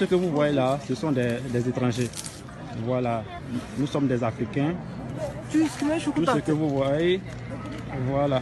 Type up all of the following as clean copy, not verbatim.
Ce que vous voyez là, ce sont des étrangers. Voilà, nous sommes des Africains. Tout ce que vous voyez, voilà.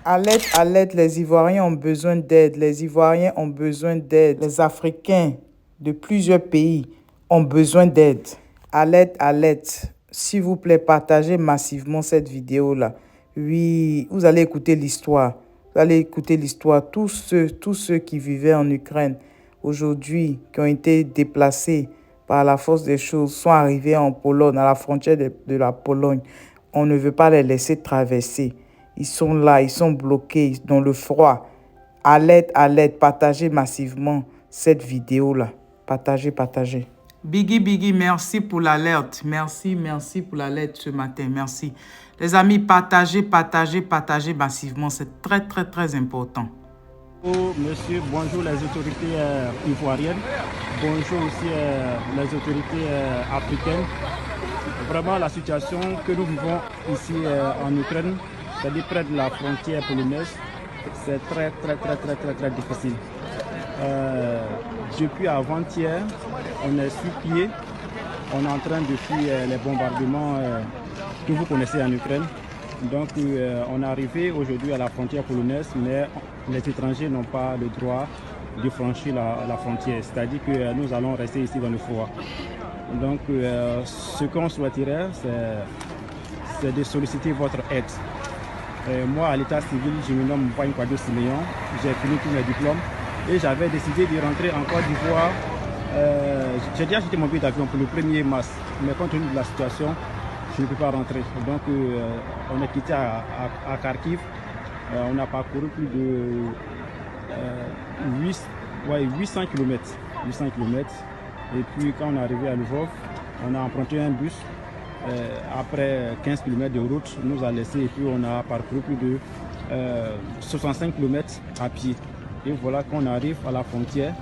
À l'aide, les Ivoiriens ont besoin d'aide. Les Ivoiriens ont besoin d'aide. Les Africains de plusieurs pays ont besoin d'aide. À l'aide. S'il vous plaît, partagez massivement cette vidéo-là. Oui, vous allez écouter l'histoire. Vous allez écouter l'histoire. Tous ceux qui vivaient en Ukraine aujourd'hui, qui ont été déplacés par la force des choses, sont arrivés en Pologne, à la frontière de la Pologne. On ne veut pas les laisser traverser. Ils sont là, ils sont bloqués dans le froid. À l'aide, partagez massivement cette vidéo-là. Partagez. Biggie, merci pour l'alerte. Merci pour l'alerte ce matin. Merci. Les amis, partagez massivement. C'est très important. Bonjour monsieur, bonjour les autorités ivoiriennes. Bonjour aussi les autorités africaines. Vraiment la situation que nous vivons ici en Ukraine, c'est-à-dire près de la frontière polonaise, c'est très difficile. Depuis avant-hier, on est sur pied, on est en train de fuir les bombardements que vous connaissez en Ukraine. Donc on est arrivé aujourd'hui à la frontière polonaise, mais les étrangers n'ont pas le droit de franchir la frontière, c'est-à-dire que nous allons rester ici dans le froid. Donc ce qu'on souhaiterait, c'est de solliciter votre aide. Moi, à l'état civil, je me nomme Mouaïnkwado Siméon, j'ai fini tous mes diplômes et j'avais décidé de rentrer en Côte d'Ivoire. J'ai déjà acheté mon billet d'avion pour le 1er mars, mais compte tenu de la situation, je ne peux pas rentrer. Donc on est quitté à Kharkiv, on a parcouru plus de 800 km. Et puis quand on est arrivé à Lvov, on a emprunté un bus. Après 15 km de route, nous a laissé et puis on a parcouru plus de 65 km à pied. Et voilà qu'on arrive à la frontière.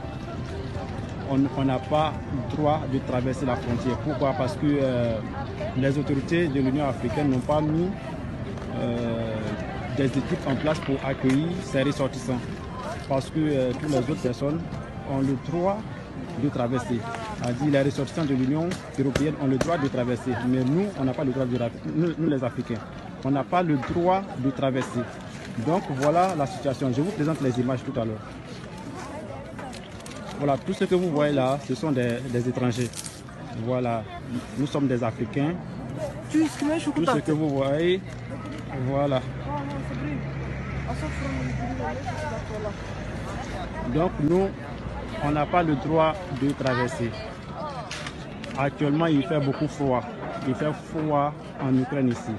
On n'a pas le droit de traverser la frontière. Pourquoi? Parce que les autorités de l'Union africaine n'ont pas mis des équipes en place pour accueillir ces ressortissants. Parce que toutes les autres personnes ont le droit de traverser. C'est-à-dire les ressortissants de l'Union européenne ont le droit de traverser. Mais nous, on n'a pas le droit de traverser. Nous les Africains, on n'a pas le droit de traverser. Donc voilà la situation. Je vous présente les images tout à l'heure. Voilà, tout ce que vous voyez là, ce sont des étrangers. Voilà, nous sommes des Africains. Tout ce que vous voyez, voilà. Donc nous, on n'a pas le droit de traverser. Actuellement, il fait beaucoup froid. Il fait froid en Ukraine ici.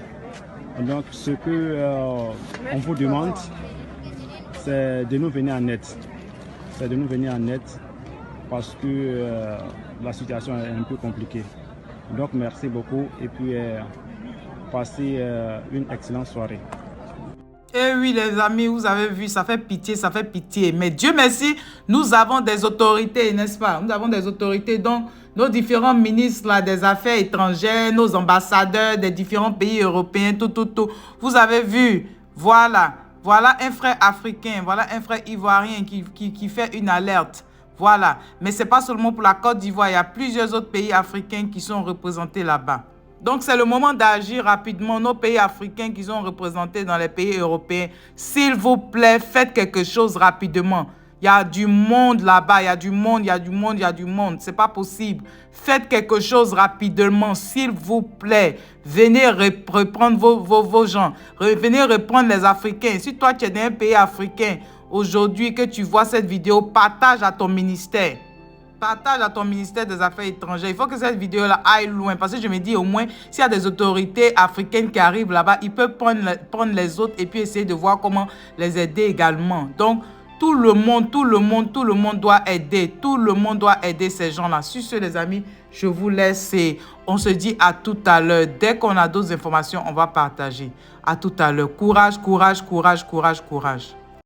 Donc ce que on vous demande, c'est de nous venir en aide. C'est de nous venir en aide parce que la situation est un peu compliquée. Donc merci beaucoup et puis passez une excellente soirée. Eh oui, les amis, vous avez vu, ça fait pitié. Mais Dieu merci, nous avons des autorités, n'est-ce pas? Nous avons des autorités, donc nos différents ministres là, des Affaires étrangères, nos ambassadeurs des différents pays européens, tout. Vous avez vu, voilà un frère africain, voilà un frère ivoirien qui fait une alerte. Voilà, mais ce n'est pas seulement pour la Côte d'Ivoire, il y a plusieurs autres pays africains qui sont représentés là-bas. Donc, c'est le moment d'agir rapidement. Nos pays africains qui sont représentés dans les pays européens, s'il vous plaît, faites quelque chose rapidement. Il y a du monde là-bas, il y a du monde. C'est pas possible. Faites quelque chose rapidement, s'il vous plaît. Venez reprendre vos gens. Venez reprendre les Africains. Si toi, tu es dans un pays africain, aujourd'hui que tu vois cette vidéo, partage à ton ministère. Partage à ton ministère des Affaires étrangères. Il faut que cette vidéo-là aille loin. Parce que je me dis, au moins, s'il y a des autorités africaines qui arrivent là-bas, ils peuvent prendre les autres et puis essayer de voir comment les aider également. Donc, tout le monde doit aider. Tout le monde doit aider ces gens-là. Sur ce, les amis, je vous laisse et on se dit à tout à l'heure. Dès qu'on a d'autres informations, on va partager. À tout à l'heure. Courage.